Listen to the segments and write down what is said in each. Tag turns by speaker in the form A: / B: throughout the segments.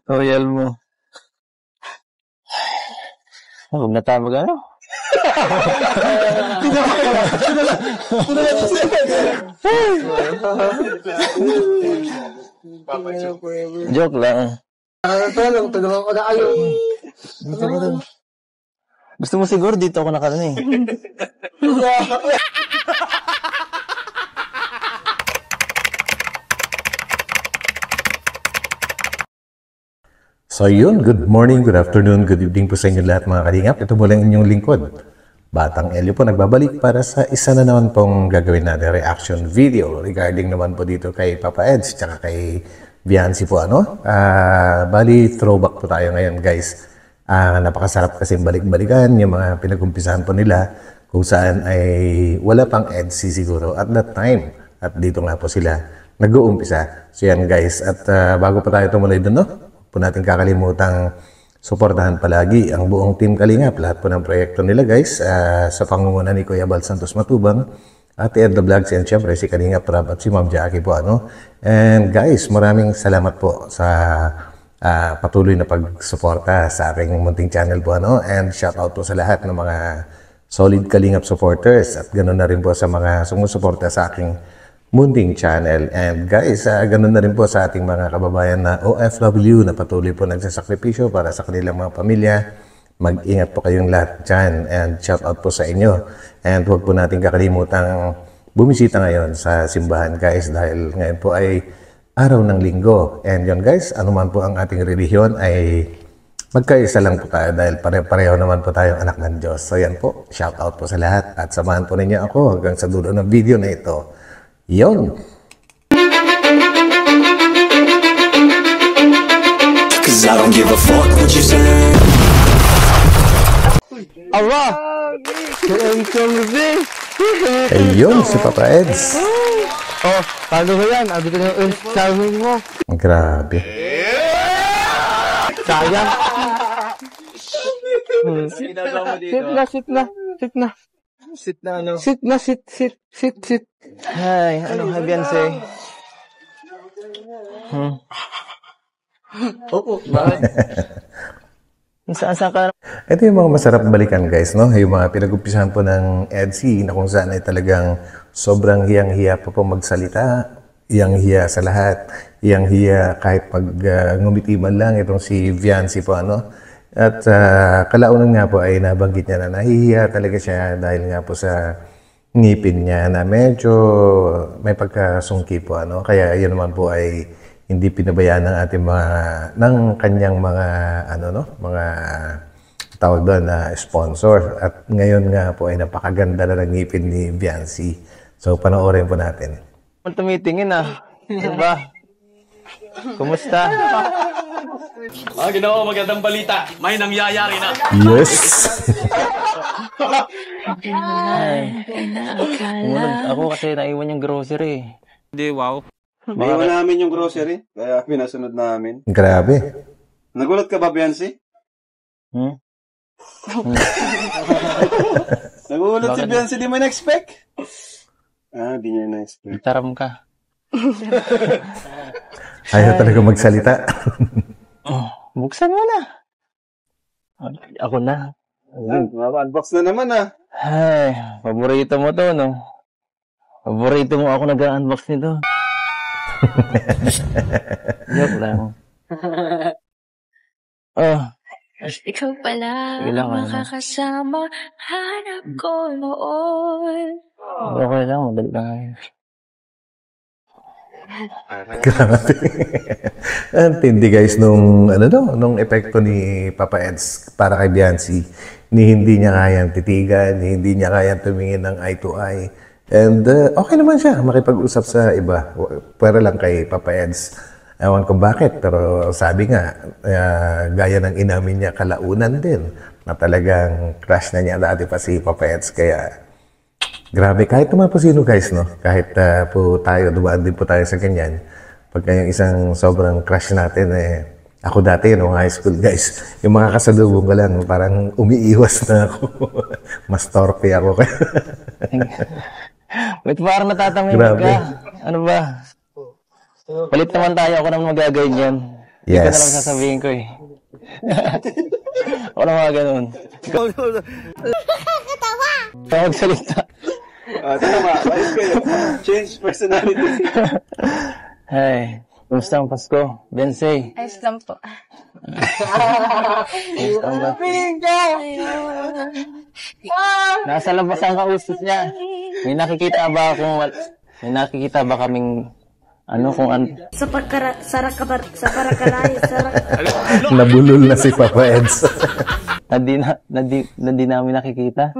A: Royal mo. Huwag na tayo mag-ano. Joke lang.
B: Tulungan ko na kayo.
A: Dito ko dun. Gusto mo siguro dito ako nakarating.
C: So yun, good morning, good afternoon, good evening po sa inyo lahat mga kalingap. Ito po lang inyong lingkod. Batang Elio po nagbabalik para sa isa na naman pong gagawin natin reaction video regarding naman po dito kay Papa Eds tsaka kay Viancy po ano. Bali throwback po tayo ngayon guys. Napakasarap kasi balik-balikan yung mga pinag-umpisahan po nila kung saan ay wala pang Edsy siguro at that time. At dito nga po sila nag-uumpisa. So yan guys, at bago pa tayo tumuloy doon no, po natin kakalimutang suportahan palagi ang buong Team Kalingap, lahat po ng proyekto nila guys, sa pangunguna ni Kuya Bal Santos Matubang, Ate Edna Vlogs, and syempre si Kalingap Rab at si Ma'am Jackie po ano. And guys, maraming salamat po sa patuloy na pagsuporta sa aking munting channel po ano, and shout out po sa lahat ng mga solid Kalingap supporters at ganoon na rin po sa mga sumusuporta sa aking munting channel. And guys, ganun na rin po sa ating mga kababayan na OFW na patuloy po nagsasakripisyo para sa kanilang mga pamilya. Mag-ingat po kayong lahat dyan and shout out po sa inyo. And huwag po natin kakalimutan bumisita ngayon sa simbahan guys dahil ngayon po ay araw ng linggo. And yun guys, anuman po ang ating relihiyon ay magkaisa lang po tayo dahil pare-pareho naman po tayong anak ng Diyos. So yan po, shout out po sa lahat at samahan po ninyo ako hanggang sa dulo ng video na ito. Yon.
D: Cause I don't give a fuck what you say.
A: Awa!
C: Ayun, si Papa Eds.
A: Oh, paano ba yan? Abi ko na yung sabi mo.
C: Grabe.
A: Sayang. Sit na.
B: Sit na ano?
A: Sit. Ay, ano ka, Viancy?
B: Oo.
A: Bakit? Saan ka?
C: Ito yung mga masarap balikan guys, no? Yung mga pinag-umpisahan po ng Edsy na kung saan ay talagang sobrang hiyang-hiya pa po magsalita. Hiyang-hiya sa lahat. Hiyang-hiya kahit pag ngumiti man lang itong si Viancy po, ano? At kalaunan nga po ay nabanggit niya na nahihiya talaga siya dahil nga po sa ngipin niya na medyo may pagkasungki po ano. Kaya yun naman po ay hindi pinabayaan ng ating ng kanyang mga mga tawag doon na sponsor. At ngayon nga po ay napakaganda na ng ngipin ni Viancy. So panoorin po natin.
A: Tumitingin diba? Kumusta?
E: Ginawa magandang balita. May nangyayari na.
C: Yes!
A: Ako kasi naiwan yung grocery.
E: Hindi, wow.
F: Naiwan namin yung grocery, kaya pinasunod namin.
C: Grabe.
F: Nagulat ka ba, Viancy? Nagulat si Viancy, di mo na-expect? Di niya na-expect.
A: Taram ka.
C: Ayaw talaga magsalita.
A: Buksan mo na. Ako na.
F: Unbox na naman
A: Ay, paborito mo to, no? Paborito mo ako nag-unbox nito. Joke lang.
G: Ikaw pala makakasama, hanap ko noon.
A: Okay lang, madali lang.
C: Grabe. Ang tindi guys nung nung epekto ni Papa Eds para kay Viancy. Hindi niya kayang titigan, hindi niya kayang tumingin ng eye to eye. And okay naman siya makipag-usap sa iba. Pero lang kay Papa Eds. Ewan ko bakit, pero sabi nga, gaya ng inamin niya kalaunan din, na talagang crush na niya dati pa si Papa Eds. Kaya grabe, kahit naman po sino guys, no? Kahit po tayo, dumaan din po tayo sa ganyan. Pagka yung isang sobrang crush natin, ako dati, nung high school guys, yung mga kasalubong ko lang, parang umiiwas na ako. Mas torpe ako.
A: Wait, parang natatamay ka. Ano ba? Palit naman tayo. Ako naman magagawin yan. Hindi ko na lang
C: Yes.
A: sasabihin ko eh. Ako na mga ganun. Ikaw magsalita.
F: Tama, ayos kayo. Change personality.
A: Hey, kumusta ang Pasko? Bensei.
G: Ayos lang po.
A: Kumusta ang Pasko? Nasa labas ang kaustos niya. May nakikita ba kaming kung
H: Sa parakalay,
C: Nabulol na si Papa Eds.
A: Hindi namin nakikita.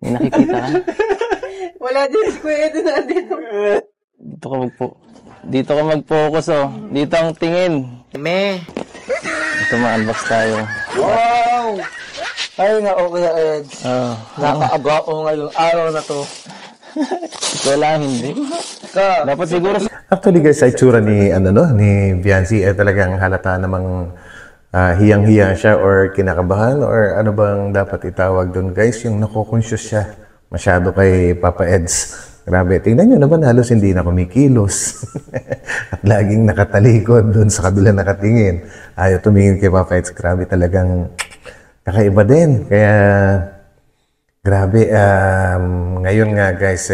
A: May nakikita ka?
B: Wala din si Kuya Edo na dito.
A: Dito ka mag-focus oh. Dito ang tingin. Ito ma-unbox tayo.
B: Wow! Ay nga, Kuya Ed.
A: Oh.
B: Nakaaba ko ngayong araw na to.
A: Ito lang, hindi. Dapat siguro
C: Actually guys, sa itsura ni Viancy talagang halata namang hiyang-hiya siya or kinakabahan or ano bang dapat itawag doon guys, yung nako-conscious siya masyado kay Papa Eds. Grabe, tingnan nyo naman halos hindi na kumikilos. At laging nakatalikod doon sa kabila nakatingin. Ayaw tumingin kay Papa Eds. Grabe, talagang kakaiba din. Kaya grabe, ngayon nga guys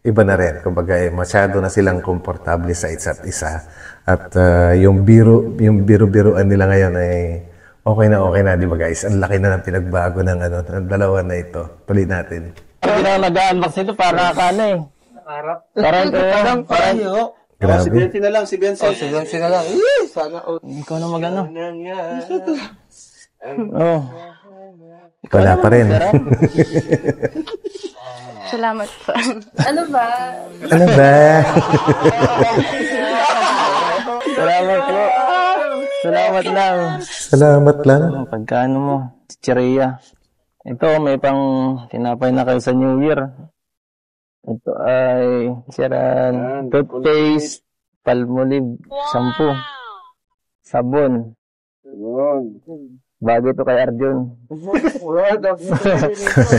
C: iba na rin. Kumbaga, masyado na silang komportable sa isa't isa. At yung biro-biroan nila ngayon ay okay na, di ba guys? Ang laki na ng pinagbago ng dalawa na ito. Tuloy natin.
A: hindi na nag-unbox nito para Parang
C: Grabe.
F: Si Biancy na lang, si Biancy.
B: Si Biancy na lang. Sana out.
A: ikaw na mag-ano. Oh.
C: Wala pa rin.
G: Salamat po. Ano ba?
C: Ano ba?
A: Salamat po. Salamat lang.
C: Salamat lang.
A: Pagkano mo? Chicheria. Ito, may pang tinapay na kayo sa New Year. Ito ay siran, toothpaste, Palmolive, shampoo, sabon. Bago ito kay Arjun.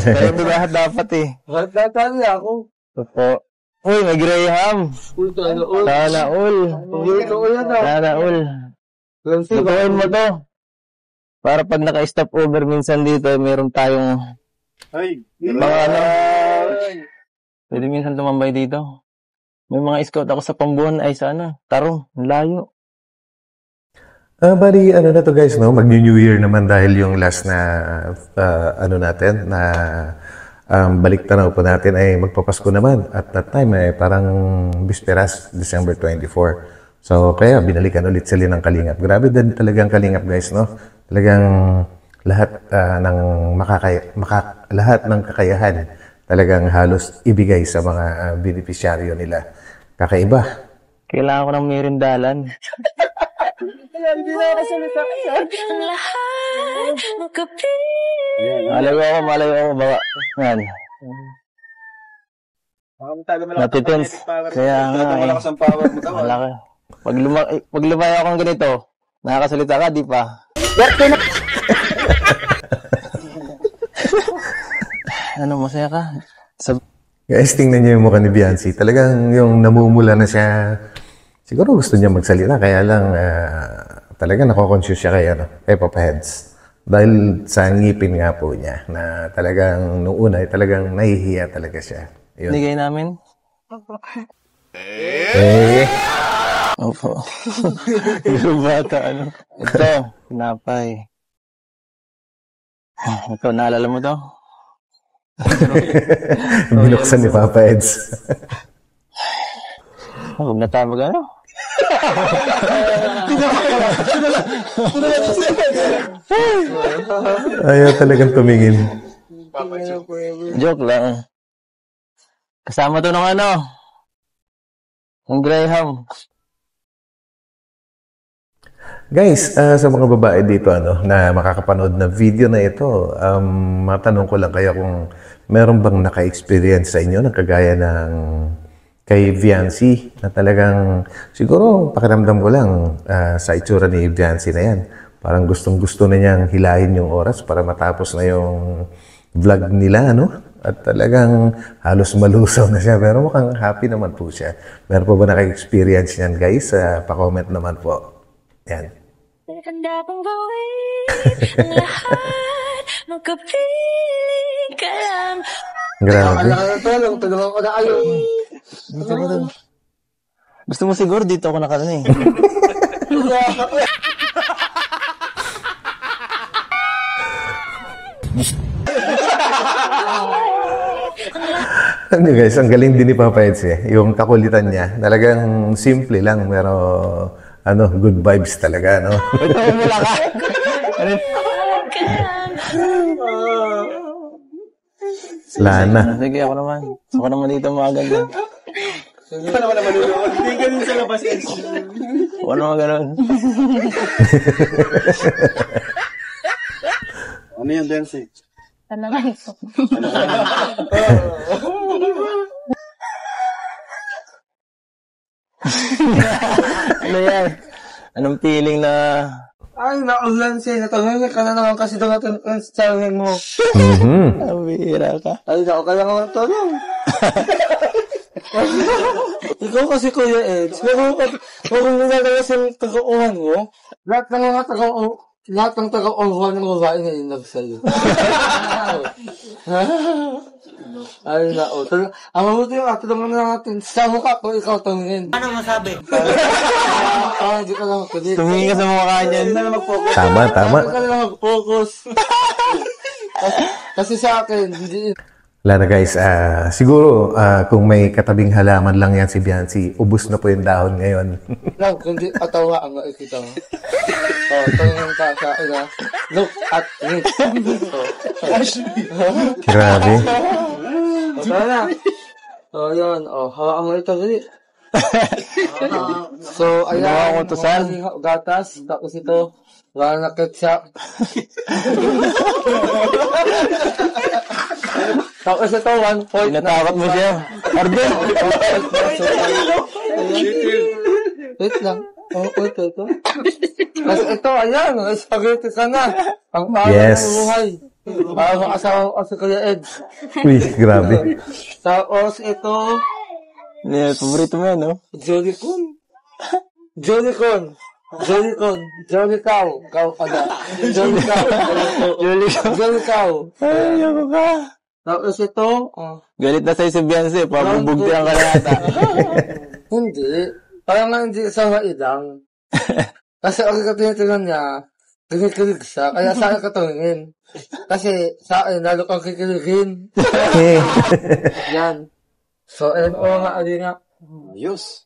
A: Kaya ito lahat dapat eh.
B: Nagtatali ako.
A: Opo. Uy, may Graham. Sana all. Sana all. Lutuin mo to. Para pag naka-stop over minsan dito, meron tayong mga pwede minsan tumambay dito. May mga scout ako sa Pambuhan ay sa Tarong, layo.
C: Bali, na to guys, no? Mag-New Year naman dahil yung last na, natin, na balik tanaw po natin ay magpapasko naman. At that time, parang bisperas, December 24. So, kaya binalikan ulit sila ng Kalingap. Grabe din talagang Kalingap, guys, no? Talagang lahat lahat ng kakayahan talagang halos ibigay sa mga beneficiaryo nila. Kakaiba.
A: Kailangan ko ng merindalan. Malayo ako, baka. Yan. Natitense. Kaya nga
F: malakas ang power mo daw.
A: malaki. Pag lumayo akong ganito, nakakasalita ka, di pa? Masaya ka?
C: Guys, tingnan niyo yung mukha ni Viancy. Talagang yung namumula na siya. Siguro gusto niya magsalita, kaya lang talagang nako-conscious siya kay Papa Eds. Dahil sa ngipin nga po niya, na talagang nung una, talagang nahihiya talaga siya. Yun.
A: Nigay namin? Opo. Yung bata, Ito, pinapay. Ikaw, naalala mo to?
C: Binuksan ni Papa Eds.
A: Huwag na tayo
C: Ayaw talagang tumingin.
A: Joke lang. Kasama to ng ng Graham.
C: Guys, sa mga babae dito na makakapanood na video na ito, matanong ko lang kaya kung meron bang naka-experience sa inyo na kagaya ng kay Viancy na talagang siguro pakiramdam ko lang sa itsura ni Viancy na yan. Parang gustong-gusto na niyang hilahin yung oras para matapos na yung vlog nila, At talagang halos malusaw na siya. Pero mukhang happy naman po siya. Meron po ba naka-experience niyan, guys? Pa-comment naman po. Yan.
H: Handa kong gawin ang lahat, magkapiling ka lang.
C: Grabe.
B: Tulungan ko na kayo.
A: Gusto mo siguro dito ako nakalani.
C: Ano guys, ang galing din ni Papa Eds eh. Yung kakulitan niya, talagang simple lang, pero good vibes talaga, no?
A: Ito, mula ka.
C: Lana.
A: Sige, ako naman. Ako naman dito maganda.
F: Hindi pa naman manunood. Hindi ganun sa labas.
A: Ako naman ganun.
F: Ano yung dance eh?
G: Ano naman ito?
A: Ano yan? Anong feeling na...
B: Ay, naulan siya. Natulungan ka na naman kasi doon natin ang channel mo.
A: Bihira ka.
B: Ay, ako kaya nga tulong. Ikaw kasi Kuya Eds, kung nilalabas yung tagauhan mo, lahat ng tagauhan ng babae na inag sa'yo. Ay, nao. Ang mabuti yung tulungan na natin. Sa mukha ko, ikaw tumingin. Ano masabi? Hindi ka lang magkulit.
A: Tumingin ka sa mukha niya.
B: Hindi ka lang mag-focus.
C: Tama.
B: Hindi ka lang mag-focus. Kasi sa akin, hindi...
C: Wala na guys, siguro kung may katabing halaman lang yan si Biancy, ubus na po yung dahon ngayon.
B: Lang, kundi atawa ang nakikita mo. Tingnan ka sa ina. Look at me.
C: Grabe.
B: Tara na. Yun. Hawaan mo ito dali. So, ayan. Gatas. Tapos ito. Wala na ketchup. Tapos ito, 1 point.
A: Natawag mo siya. Arden!
B: Wait lang. Ito. Tapos ito, ayan. Spaghetti ka na. Ang mahal
C: Yes.
B: ng buhay. Ang asawa ko si Kuya Ed.
C: Uy, grabe.
B: Tapos ito,
A: Paborito mo yan, no?
B: Jolicon. Jolly Cow. Jolly Cow.
A: Ay, ako ka.
B: Tapos ito,
A: Galit na sa'yo si Beyonce. Pabubugtihan ka na yata.
B: hindi. Parang nga hindi sa maidang. Kasi ang katinitingan niya, kinikilig siya, kaya sa akin katumingin. Kasi sa akin, lalo kang kikiligin. Yan. So, nga, ali nga.
F: Ayos.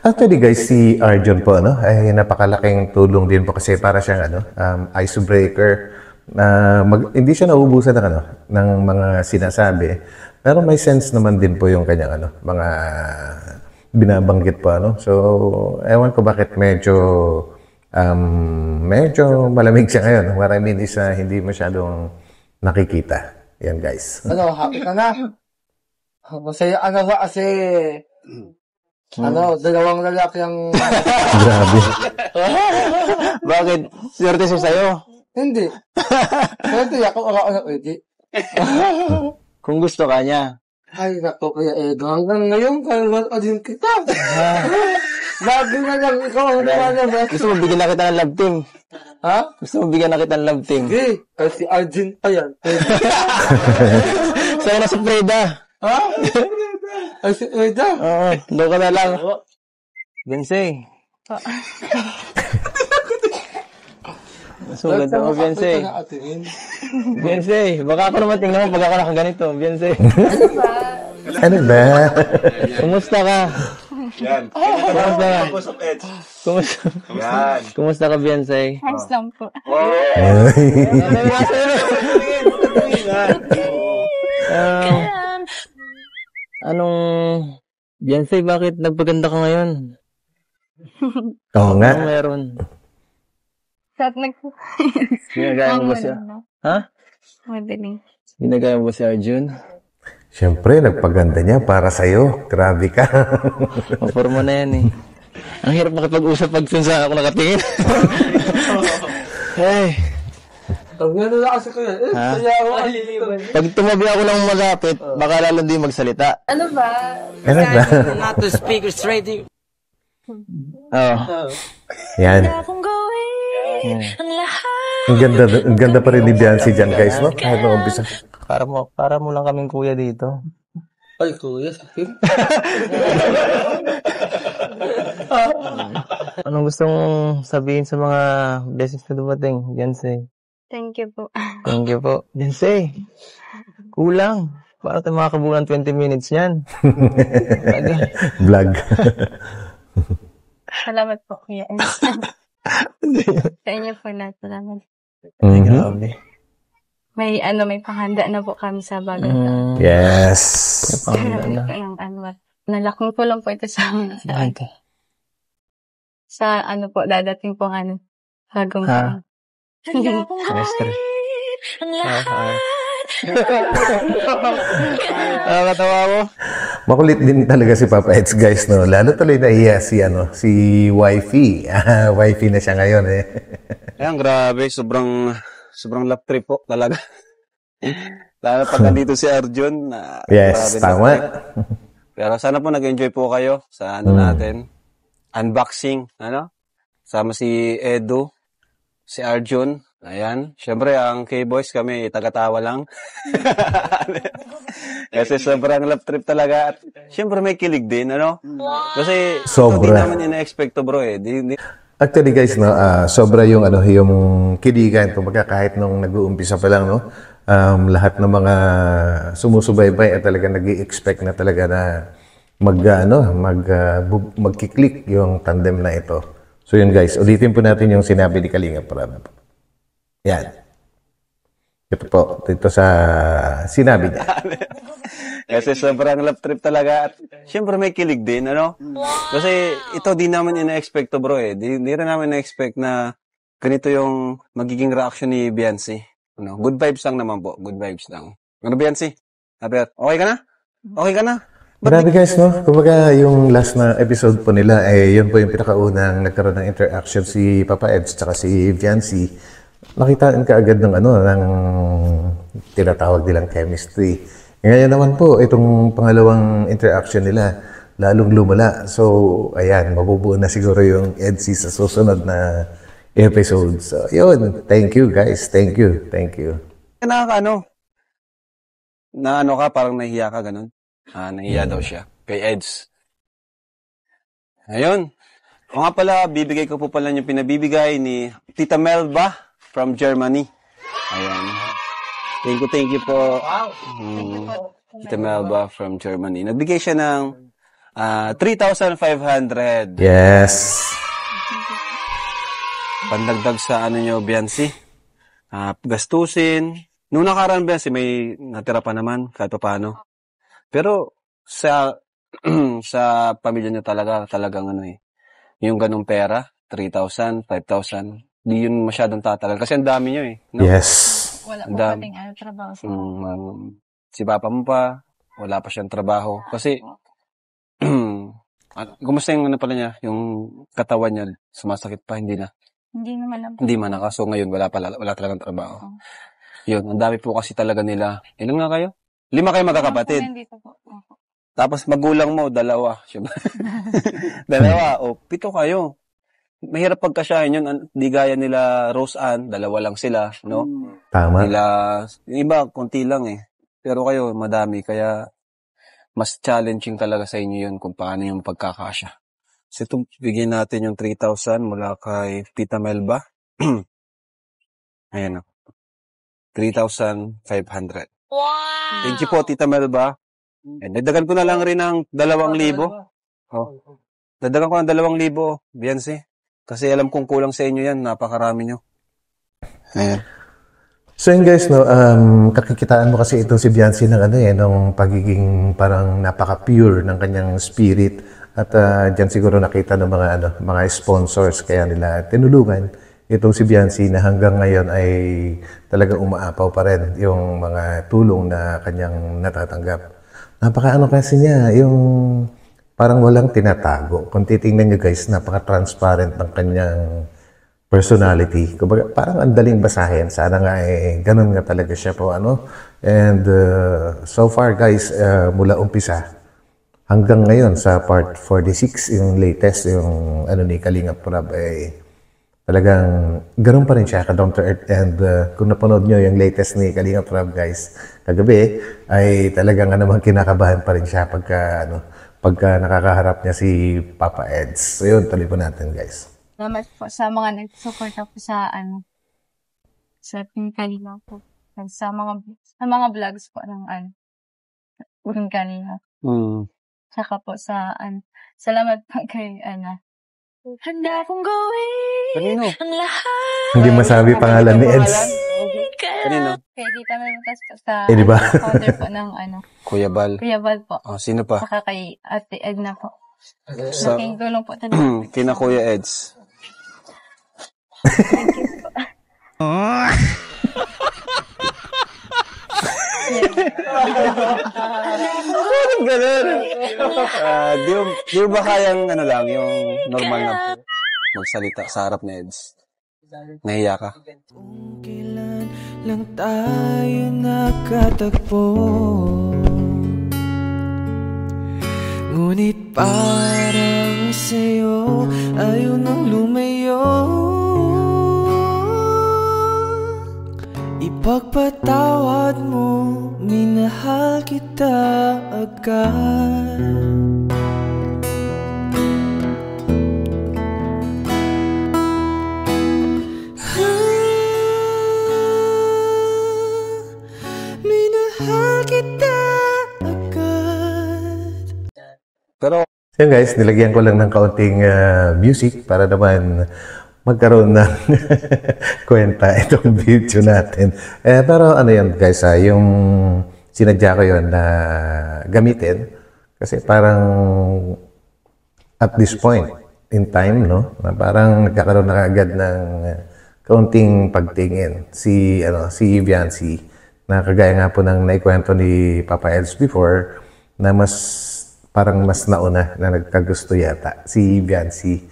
C: Actually guys, si Arjun po ay napakalaking tulong din po kasi para siyang icebreaker na hindi siya nauubusan ng mga sinasabi. Pero may sense naman din po yung kanyang mga binabanggit po So, ewan ko bakit medyo malamig siya ngayon. What I mean is hindi masyadong nakikita. Yan guys.
B: Happy ka na? Masaya ba kasi dalawang lalaki ang...
C: Grabe.
A: Bakit? Swerte siya sa'yo.
B: Hindi. Swerte ako na pwede.
A: Kung gusto ka niya.
B: Ay, naku, Kuya Edo. Hanggang ngayon, kalman ka din kita. Lagi na lang ikaw ang naman.
A: Gusto mo bigyan na kita ng love team?
B: Ha?
A: Gusto mo bigyan na kita ng love team?
B: Sige. Ay, si Arjun pa yan.
A: Sa'yo na si Freda.
B: Ha? Ay, si Eda.
A: Oo, doon ka na lang. Beyonce. Sugat ako, Beyonce. Beyonce, baka ako naman tingnan mo pag ako nakaganito. Beyonce.
C: Ano ba?
A: Kumusta ka?
F: Yan.
A: Kumusta ka?
F: Tapos of Edge.
A: Kumusta?
F: Yan.
A: Kumusta ka, Beyonce?
G: Ayos lang po.
A: Anong... Beyonce, bakit nagpaganda ka ngayon?
C: Oo nga.
A: Anong meron?
G: Shot
A: Ginagaya mo ba siya? Ha?
G: Madaling.
A: Ginagaya mo ba si Arjun?
C: Siyempre, nagpaganda niya para sa'yo. Grabe ka.
A: Maporma na yan eh. Ang hirap makipag-usap pag sa ako nakatingin. Hey.
B: Pag gano'n kasi ko yan,
A: Ha?
B: kaya ako
A: Pag tumabi ako ng malapit, baka lalo di magsalita.
G: Ano ba?
C: Ano ba?
E: Not to speak straight to you.
A: Oo.
C: Yan.
H: Handa kong gawin ang lahat.
C: Ang ganda pa rin ni Biancy dyan, guys, no? Kahit nung umpisa.
A: Para mo lang kaming kuya dito.
B: Ay, kuya, sakit.
A: Anong gusto mong sabihin sa mga blessings na dumating, Beyonce?
G: Thank you po.
A: Thank you po. Beyonce, kulang. Para tayo makakabulan 20 minutes yan.
C: Vlog.
G: Salamat po, Kuya. Sa inyo po lahat. Salamat.
A: Ay,
C: Mhm.
A: grabe.
G: May panghanda na po kami sa bagong taon.
C: Yes.
A: Panginoon na.
G: Nalaking ko lang po ito sa dadating po bagong taon.
H: Handa kong
A: Semester.
H: gawin ang lahat.
A: Nakakatawa ko.
C: Makulit din talaga si Papa Eds, guys, no? Lalo tuloy nahiya si Wifey. Wifey na siya ngayon, eh.
F: Ayan, grabe. Sobrang love trip po talaga. Lalo pag nandito si Arjun.
C: Yes,
F: grabe
C: tama.
F: love trip. Pero sana po nag-enjoy po kayo sa natin. Unboxing, Sama si Edu, si Arjun. Ayan. Siyempre, ang K-Boys kami, tagatawa lang. Kasi sobrang love trip talaga. At siyempre, may kilig din, Kasi ito di
C: Sobra.
F: naman ina-expect to, bro, eh.
C: Actually, guys, no, sobra yung yung kiligan, kumbaga kahit nung nag-uumpisa pa lang, no, lahat ng mga sumusubaybay at talaga nag-i-expect na talaga na magkiklik yung tandem na ito. So yun, guys, ulitin po natin yung sinabi ni Kalinga Prab. Yan. Ito po, dito sa sinabi niya.
F: Kasi sobrang love trip talaga. At siyempre may kilig din, Kasi ito di naman ina-expect to, bro, eh. Di rin namin na-expect na ganito yung magiging reaction ni Beyonce. Good vibes lang naman po. Good vibes lang. Beyonce? Okay ka na? Okay ka na?
C: Grabe, guys, no? Kumbaga, yung last na episode po nila, yun po yung pinakaunang nagkaroon ng interaction si Papa Eds tsaka si Viancy. Nakitaan ka agad ng ng tinatawag nilang chemistry. Ngayon naman po, itong pangalawang interaction nila, lalong lumala. So, ayan, mabubuo na siguro yung EDC sa susunod na episode. So, yun. Thank you, guys. Thank you. Thank you.
F: Ka, parang nahiya ka, ganun. Nahiya daw siya. Kay Eds. Ayun. O nga pala, bibigay ko po pala yung pinabibigay ni Tita Melba from Germany. Ayan. Thank you po. Tita Melba from Germany. Nagbigay siya ng 3,500.
C: Yes.
F: Pandagdag sa nyo, Beyonce. Gastusin. Nung nakaraan, Beyonce, may natira pa naman, kahit pa paano. Pero, sa pamilya niyo talagang yung ganung pera, 3,000, 5,000, di yun masyadong tatagal. Kasi ang dami niyo, no?
C: Yes.
G: Wala po pating trabaho sa
F: si papa mo pa, wala pa siyang trabaho. Kasi, kumusta yung pala niya, yung katawan niya, sumasakit pa, hindi na. Hindi man na. So ngayon, wala talagang trabaho. Yun, ang dami po kasi talaga nila. Ilan nga kayo? 5 kayo magkakapatid. Tapos magulang mo, 2. Siyempre. 2 o 7 kayo. Mahirap pagkasyahin yun. Di gaya nila Rose Ann, 2 lang sila, no?
C: Tama.
F: Yung iba, konti lang eh. Pero kayo, madami. Kaya, mas challenging talaga sa inyo yun kung paano yung pagkakasya. So, ito, bigyan natin yung 3,000 mula kay Tita Melba. Ayan o. 3,500. Wow! Thank you po, Tita Melba. And dagdagan ko na lang rin ng 2,000. Dagdagan ko ng 2,000, Beyonce. Kasi alam kong kulang sa inyo yan. Napakarami nyo. Ayan.
C: So yun, guys, no, kakikitaan mo kasi itong si Beyonce ng ng pagiging parang napaka-pure ng kanyang spirit. At dyan siguro nakita ng mga sponsors kaya nila tinulungan itong si Beyonce na hanggang ngayon ay talagang umaapaw pa rin yung mga tulong na kanyang natatanggap. Napaka kasi niya, yung parang walang tinatago. Kung titingnan nyo, guys, napaka-transparent ng kanyang personality. Kumbaga, parang ang daling basahin. Sana nga ganun nga talaga siya po, ano. And so far guys, mula umpisa hanggang ngayon sa part 46, yung latest, yung ano ni Kalingap Prab, talagang ganun pa rin siya, ka-down to earth. And kung napanood nyo yung latest ni Kalingap Prab guys, kagabi, ay talagang naman kinakabahan pa rin siya pagka nakakaharap niya si Papa Eds. So yun, tuloy po natin guys.
G: Salamat po sa mga nagsusuporta po sa sa Kalingap po. Sa mga vlogs po ng Urong Kalingap. Saka po salamat po kay
H: Handa kong gawin ang lahat.
C: Hindi masabi pangalan ni Eds.
F: Kanino?
G: Kay Tita Memitas po sa
C: Diba?
G: founder po ng
F: Kuya Bal.
G: Kuya Bal po.
F: Sino pa?
G: Saka kay Ate Edna po.
F: Sa,
G: Laking tulong po talaga.
F: kina Kuya Eds.
G: Thank you po.
F: Parang ganun. Di mo ba kayang lang, yung normal na magsalita sa harap ni Eds? Nahiya ka?
I: Kung kailan lang tayo nakatagpo, ngunit parang sa'yo ayaw nang lumayo. Ipagpatawad mo, minahal kita agad. Minahal kita agad.
F: Pero,
C: So guys, nilagyan ko lang ng kaunting music para naman magkaroon ng kwenta itong video natin. Pero ano yan guys, yung sinadya ko yun na gamitin kasi parang at this point in time, no, na parang nagkakaroon na agad ng kaunting pagtingin si Viancy, na kagaya nga po ng naikwento ni Papa Eds before, na parang mas nauna na nagkagusto yata si Viancy.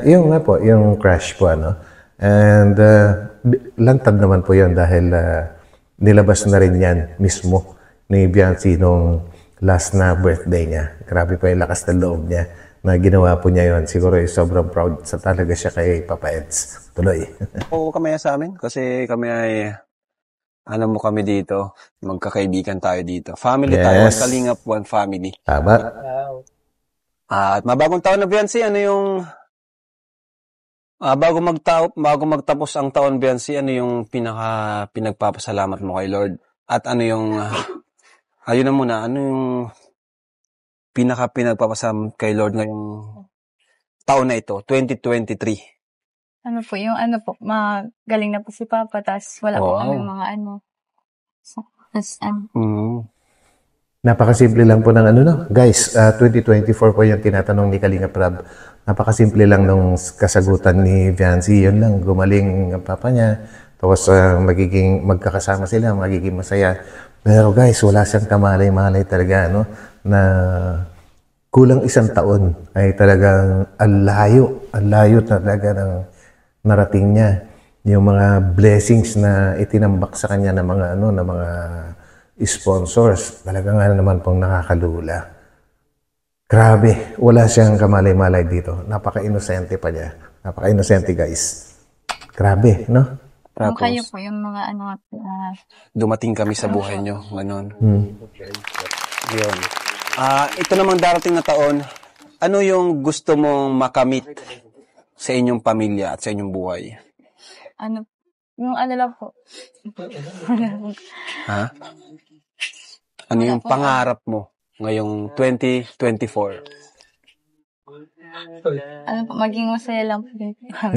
C: Yung nga po, yung crush po, and lantad naman po yun dahil nilabas na rin yan mismo ni Viancy nung last na birthday niya. Grabe po yung lakas ng loob niya na ginawa po niya yun. Siguro sobrang proud sa talaga siya kay Papa Eds. Tuloy.
F: oo kami sa amin kasi kami ay alam mo kami dito, magkakaibigan tayo dito. Family tayo,
C: Yes.
F: Kalingap One Family.
C: Tama.
F: At mabagong taon na Biancy, ano yung bago magtapos ang taon Biancy, ano yung pinagpapasalamat mo kay Lord? At ano yung ayun na muna, ano yung pinagpapasalamat kay Lord ngayong taon na ito, 2023?
G: Ano po, magaling na po si Papa, tas wala po kami mga
C: Napakasimple lang po ng Guys, 2024 po yung tinatanong ni Kalingap Prab. Napakasimple lang nung kasagutan ni Viancy. Yun lang, gumaling ang papa niya. Tapos magkakasama sila, magiging masaya. Pero guys, wala siyang kamalay-malay talaga, na kulang isang taon ay talagang ang layo talaga ng narating niya. Yung mga blessings na itinambak sa kanya ng mga sponsors, talagang naman pong nakakalula. Grabe, wala siyang kamalay-malay dito. Napaka-inosente pa niya. Napaka-inosente guys. Grabe, no?
G: Tapos, kayo po yung mga
F: dumating kami sa buhay nyo, ganon. Yun. Ito namang darating na taon, ano yung gusto mong makamit sa inyong pamilya at sa inyong buhay?
G: Yung lang po.
F: Ha? Ano yung pangarap mo ngayong 2024?
G: Maging masaya lang po.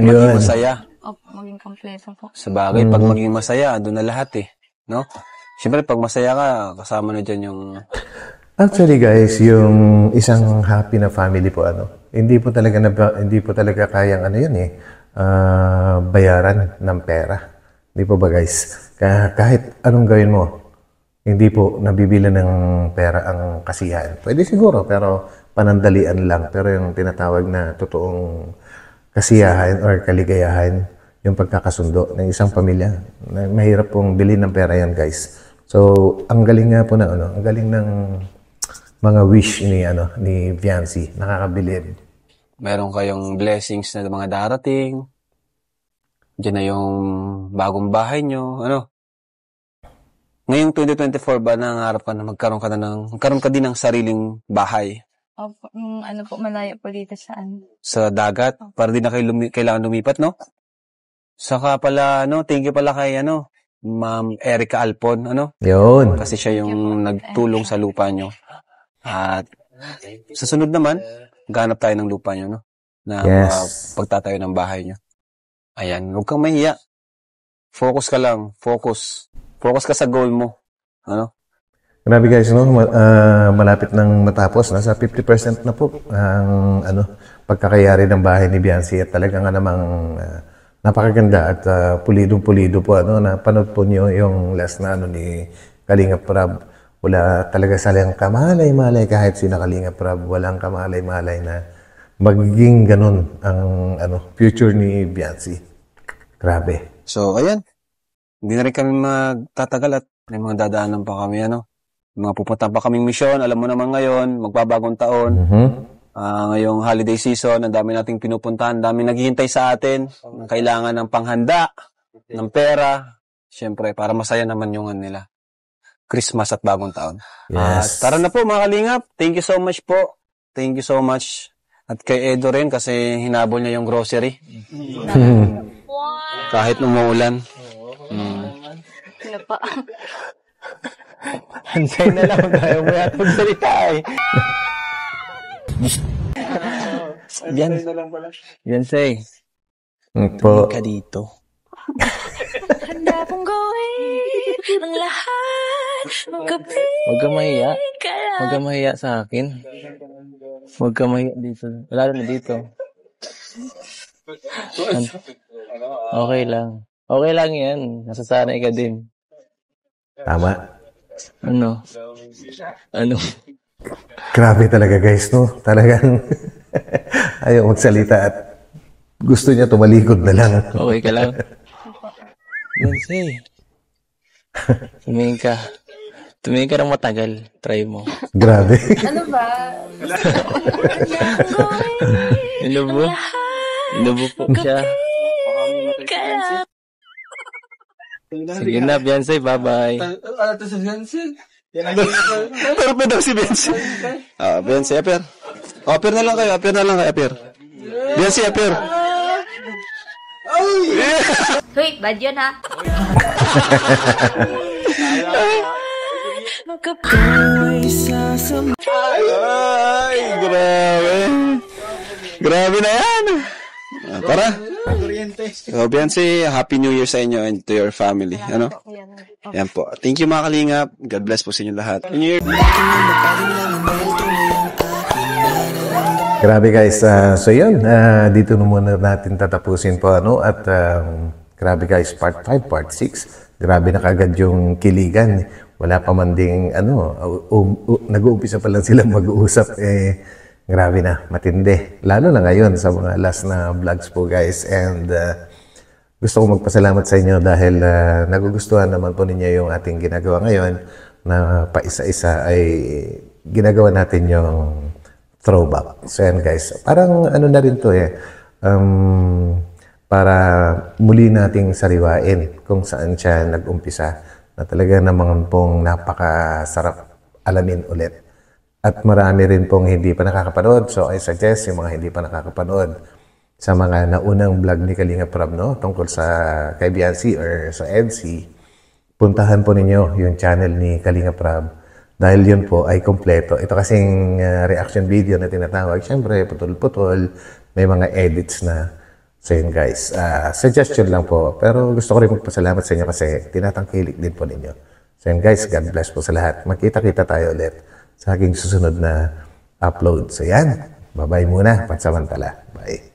F: Maging masaya?
G: Maging kompleto po.
F: Sa bagay, pag maging masaya, doon na lahat no? Siyempre, pag masaya ka, kasama na dyan yung...
C: Actually guys, yung isang happy na family po, hindi po talaga kayang bayaran ng pera. Hindi po ba guys? Kahit anong gawin mo, hindi po nabibili ng pera ang kasiyahan. Pwede siguro, pero panandalian lang. Pero yung tinatawag na totoong kasiyahan or kaligayahan yung pagkakasundo ng isang pamilya. Mahirap pong bilhin ng pera yan, guys. So, ang galing nga po na ang galing ng mga wish ni Viancy, nakakabilib.
F: Meron kayong blessings na mga darating. Diyan na yung bagong bahay nyo. Ngayong 2024 ba nangarap ka na magkaroon ka din ng sariling bahay?
G: Opo, malayo po dito
F: sa dagat, para di na kayo kailangan lumipat, no? Saka pala, thank you pala kay, Ma'am Erica Alpon,
C: Yun.
F: Kasi siya yung nagtulong sa lupa nyo. At sa sunod naman, ganap tayo ng lupa nyo, na pagtatayo ng bahay nyo. Ayan, huwag kang mahiya. Focus ka lang, focus ka sa goal mo.
C: Grabe guys, malapit nang matapos. Nasa 50% na po ang pagkakayari ng bahay ni Viancy at talagang namang napakaganda at pulidong-pulido po. Napanood po niyo yung last na ni Kalingap Prab. Wala talaga salang kamalay-malay kahit sina Kalingap Prab. Walang kamalay-malay na magiging ganun ang future ni Viancy. Grabe.
F: So, ayan. Hindi na rin kami magtatagal at may mga dadaanan pa kami, mga pupunta pa kaming misyon. Alam mo naman ngayon, magbabagong taon. Ngayong holiday season, ang dami nating pinupuntahan, ang dami naghihintay sa atin. Kailangan ng panghanda, ng pera. Siyempre, para masaya naman yung nila. Christmas at bagong taon.
C: Yes.
F: Tara na po mga Kalingap. Thank you so much po. Thank you so much. At kay Edo rin kasi hinabol niya yung grocery. Kahit umuulan.
G: Ano pa?
A: Hansay na lang tayo mo yata magsalita Viancy.
C: Po.
A: Ka dito.
H: Handa kong gawin ang lahat.
A: Huwag ka mahiya. Huwag ka mahiya sa akin. Huwag ka mahiya dito. Wala na dito. Okay lang. Okay lang yan. Nasasanay ka din.
C: Tama.
A: Ano?
C: Grabe talaga guys, Talagang ayaw magsalita at gusto niya tumalikod na lang.
A: Okay ka lang? Viancy. Tumingin ka. Tumingin ka ng matagal. Try mo.
C: Grabe.
G: Ano ba?
A: Inubo? Inubo po siya. Sige na, Viancy. Bye-bye.
B: Ano to sa Viancy?
F: Pero daw si Viancy. Viancy, apir. Apir na lang kayo, apir. Viancy, apir.
G: Hoy, bad yun ha?
F: Ay, grabe. Grabe na yan. Tara. So, Viancy, Happy New Year sa inyo and to your family. Yan po. Thank you mga Kalingap. God bless po sa inyo lahat. New Year.
C: Grabe guys. So yun, dito na muna natin tatapusin po. At grabe guys, part 5, part 6. Grabe na kagad yung kiligan. Wala pa man ding nag-uumpisa pa lang silang mag-uusap. Grabe na, matindi. Lalo na ngayon sa mga last na vlogs po guys. And gusto ko magpasalamat sa inyo dahil nagugustuhan naman po ninyo yung ating ginagawa ngayon na paisa-isa ay ginagawa natin yung throwback. So yan guys, parang na rin to para muli nating sariwain kung saan siya nag-umpisa na talaga namang pong napakasarap alamin ulit. At marami rin pong hindi pa nakakapanood. So I suggest yung mga hindi pa nakakapanood sa mga naunang vlog ni Kalingap Prab tungkol sa kay Viancy or sa EDC, puntahan po ninyo yung channel ni Kalingap Prab. Dahil yun po ay kompleto. Ito kasing reaction video na tinatawag. Siyempre, putol-putol. May mga edits na. So yun guys. Suggestion lang po. Pero gusto ko rin magpasalamat sa inyo kasi tinatangkilik din po ninyo. So yun guys. God bless po sa lahat. Magkita-kita tayo ulit sa aking susunod na upload. So yan. Bye-bye muna. Pansamantala. Bye.